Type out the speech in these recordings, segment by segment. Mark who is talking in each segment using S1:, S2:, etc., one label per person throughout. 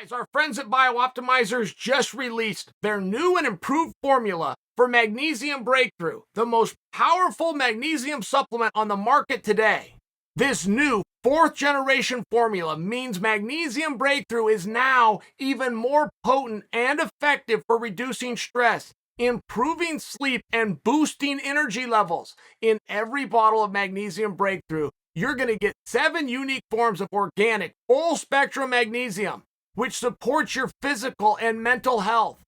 S1: Guys, our friends at BioOptimizers just released their new and improved formula for Magnesium Breakthrough, the most powerful magnesium supplement on the market today. This new 4th generation formula means Magnesium Breakthrough is now even more potent and effective for reducing stress, improving sleep, and boosting energy levels. In every bottle of Magnesium Breakthrough, you're going to get 7 unique forms of organic, full-spectrum magnesium, which supports your physical and mental health.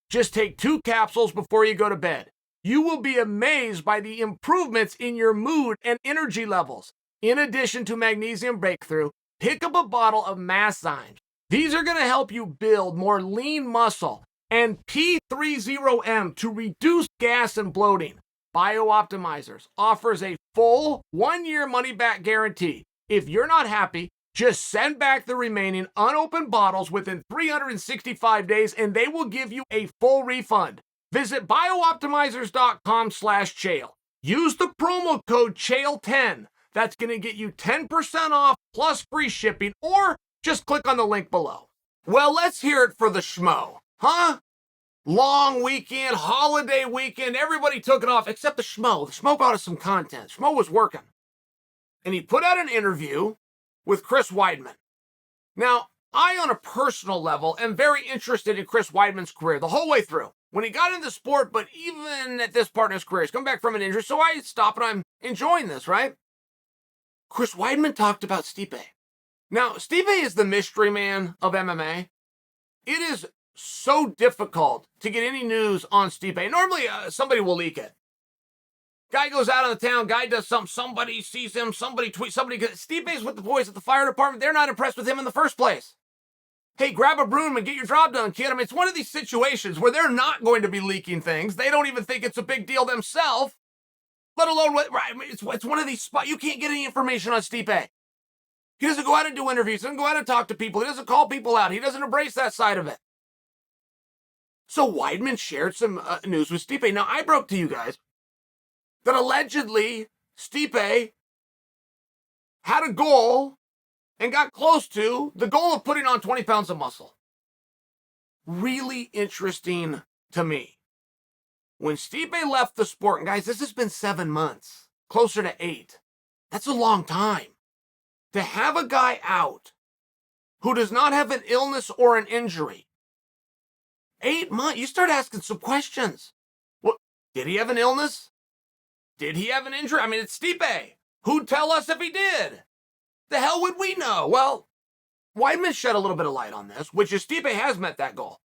S1: Just take 2 capsules before you go to bed. You will be amazed by the improvements in your mood and energy levels. In addition to Magnesium Breakthrough, pick up a bottle of Masszymes. These are going to help you build more lean muscle, and P30M to reduce gas and bloating. BioOptimizers offers a full 1-year money-back guarantee. If you're not happy, just send back the remaining unopened bottles within 365 days and they will give you a full refund. Visit biooptimizers.com/Chael. Use the promo code Chael10. That's going to get you 10% off plus free shipping, or just click on the link below. Well, let's hear it for the schmo, huh? Long weekend, holiday weekend, everybody took it off except the schmo. The schmo brought us some content. Schmo was working. And he put out an interview with Chris Weidman. Now, I, on a personal level, am very interested in Chris Weidman's career the whole way through. When he got into sport, but even at this part in his career, he's come back from an injury, so I stop and I'm enjoying this, right? Chris Weidman talked about Stipe. Now, Stipe is the mystery man of MMA. It is so difficult to get any news on Stipe. Normally, somebody will leak it. Guy goes out on the town, guy does something, somebody sees him, somebody tweets, Stipe's with the boys at the fire department. They're not impressed with him in the first place. Hey, grab a broom and get your job done, kid. I mean, it's one of these situations where they're not going to be leaking things. They don't even think it's a big deal themselves, let alone, right? I mean, it's one of these spots. You can't get any information on Stipe. He doesn't go out and do interviews. He doesn't go out and talk to people. He doesn't call people out. He doesn't embrace that side of it. So Weidman shared some news with Stipe. Now, I broke to you guys that allegedly Stipe had a goal and got close to the goal of putting on 20 pounds of muscle. Really interesting to me. When Stipe left the sport, and guys, this has been 7 months, closer to 8. That's a long time. To have a guy out who does not have an illness or an injury, 8 months, you start asking some questions. Well, did he have an illness? Did he have an injury? I mean, it's Stipe. Who'd tell us if he did? The hell would we know? Well, Weidman shed a little bit of light on this, which is Stipe has met that goal.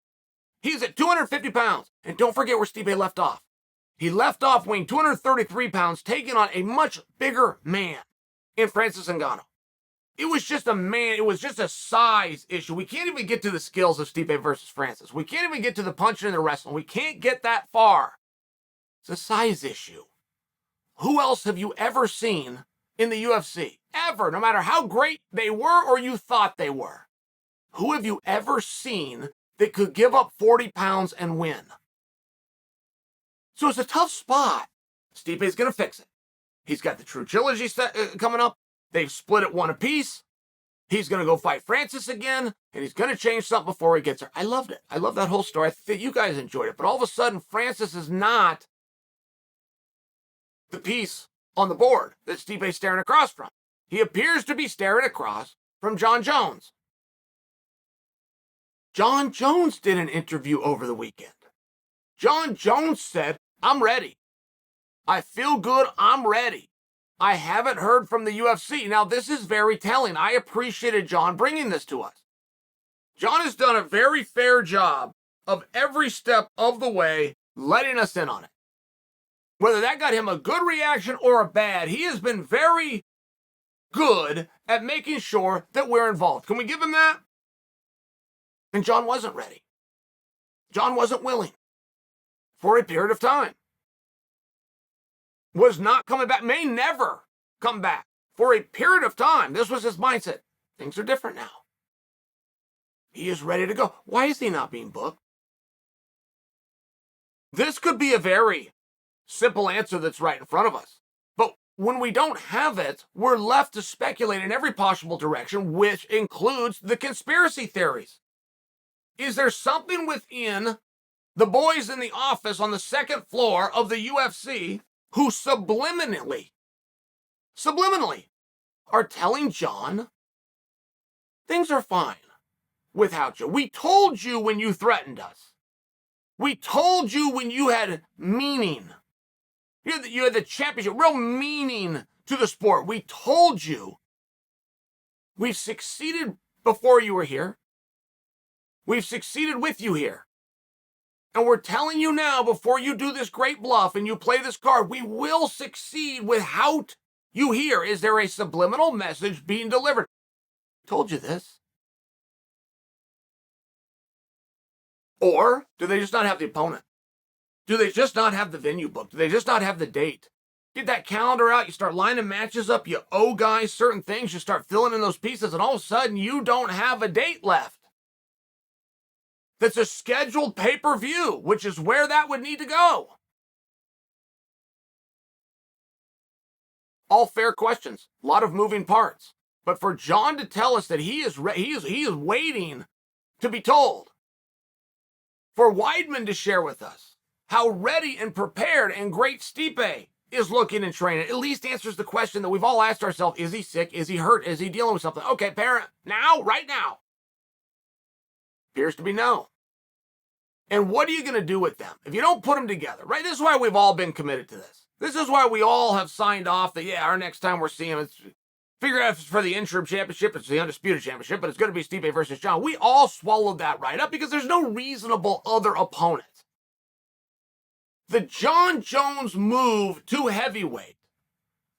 S1: He's at 250 pounds. And don't forget where Stipe left off. He left off weighing 233 pounds, taking on a much bigger man in Francis Ngannou. It was just a size issue. We can't even get to the skills of Stipe versus Francis. We can't even get to the punching and the wrestling. We can't get that far. It's a size issue. Who else have you ever seen in the UFC? Ever, no matter how great they were or you thought they were. Who have you ever seen that could give up 40 pounds and win? So it's a tough spot. Stipe's going to fix it. He's got the True Trilogy coming up. They've split it 1 apiece. He's going to go fight Francis again, and he's going to change something before he gets there. I loved it. I love that whole story. I think you guys enjoyed it. But all of a sudden, Francis is not the piece on the board that Stipe's staring across from. He appears to be staring across from Jon Jones. Jon Jones did an interview over the weekend. Jon Jones said, I'm ready. I feel good. I'm ready. I haven't heard from the UFC. Now, this is very telling. I appreciated Jon bringing this to us. Jon has done a very fair job of every step of the way letting us in on it. Whether that got him a good reaction or a bad, he has been very good at making sure that we're involved. Can we give him that? And Jon wasn't ready. Jon wasn't willing for a period of time. Was not coming back, may never come back for a period of time. This was his mindset. Things are different now. He is ready to go. Why is he not being booked? This could be a very simple answer that's right in front of us. But when we don't have it, we're left to speculate in every possible direction, which includes the conspiracy theories. Is there something within the boys in the office on the second floor of the UFC who subliminally are telling Jon things are fine without you? We told you when you threatened us. We told you when you had meaning. You had the championship, real meaning to the sport. We told you. We've succeeded before you were here. We've succeeded with you here. And we're telling you now, before you do this great bluff and you play this card, we will succeed without you here. Is there a subliminal message being delivered? I told you this. Or do they just not have the opponent? Do they just not have the venue booked? Do they just not have the date? Get that calendar out, you start lining matches up, you owe guys certain things, you start filling in those pieces, and all of a sudden you don't have a date left. That's a scheduled pay-per-view, which is where that would need to go. All fair questions, a lot of moving parts. But for Jon to tell us that he is waiting to be told, for Weidman to share with us how ready and prepared and great Stipe is looking and training, at least answers the question that we've all asked ourselves: is he sick? Is he hurt? Is he dealing with something? Okay, parent, now, right now. Appears to be no. And what are you going to do with them if you don't put them together, right? This is why we've all been committed to this. This is why we all have signed off that, yeah, our next time we're seeing him, it's figure out if it's for the interim championship, it's the undisputed championship, but it's going to be Stipe versus Jon. We all swallowed that right up because there's no reasonable other opponent. The Jon Jones move to heavyweight,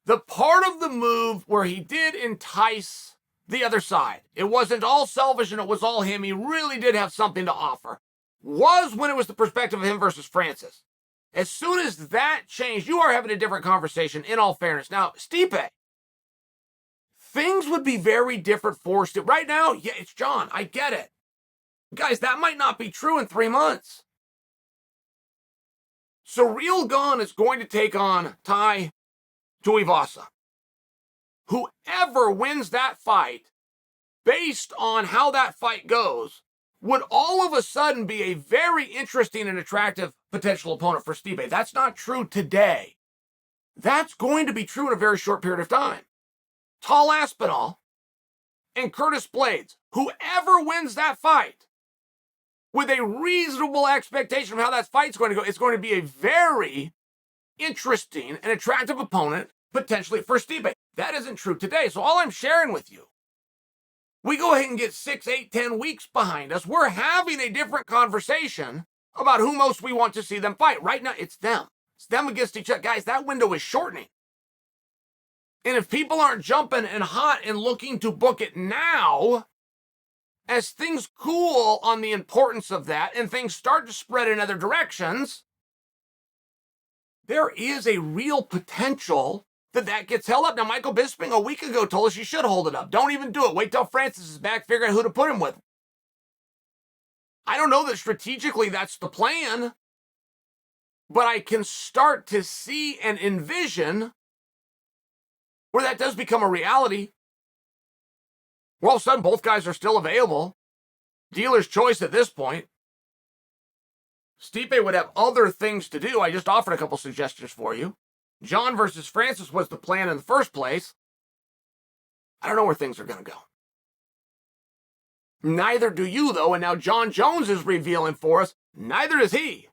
S1: the part of the move where he did entice the other side, it wasn't all selfish and it was all him, he really did have something to offer, was when it was the perspective of him versus Francis. As soon as that changed, you are having a different conversation, in all fairness. Now, Stipe, things would be very different for Stipe. Right now, yeah, it's Jon, I get it. Guys, that might not be true in 3 months. Surreal Gun is going to take on Tai Tuivasa. Whoever wins that fight, based on how that fight goes, would all of a sudden be a very interesting and attractive potential opponent for Stipe. That's not true today. That's going to be true in a very short period of time. Tall Aspinall and Curtis Blades, whoever wins that fight, with a reasonable expectation of how that fight's going to go, it's going to be a very interesting and attractive opponent, potentially, for Stipe. That isn't true today. So all I'm sharing with you, we go ahead and get 6, 8, 10 weeks behind us. We're having a different conversation about who most we want to see them fight. Right now, it's them. It's them against each other. Guys, that window is shortening. And if people aren't jumping and hot and looking to book it now, as things cool on the importance of that and things start to spread in other directions, there is a real potential that gets held up. Now, Michael Bisping a week ago told us you should hold it up. Don't even do it. Wait till Francis is back, figure out who to put him with. I don't know that strategically that's the plan, but I can start to see and envision where that does become a reality. Where all of a sudden both guys are still available. Dealer's choice at this point. Stipe would have other things to do. I just offered a couple suggestions for you. Jon versus Francis was the plan in the first place. I don't know where things are going to go. Neither do you, though, and now Jon Jones is revealing for us, neither does he.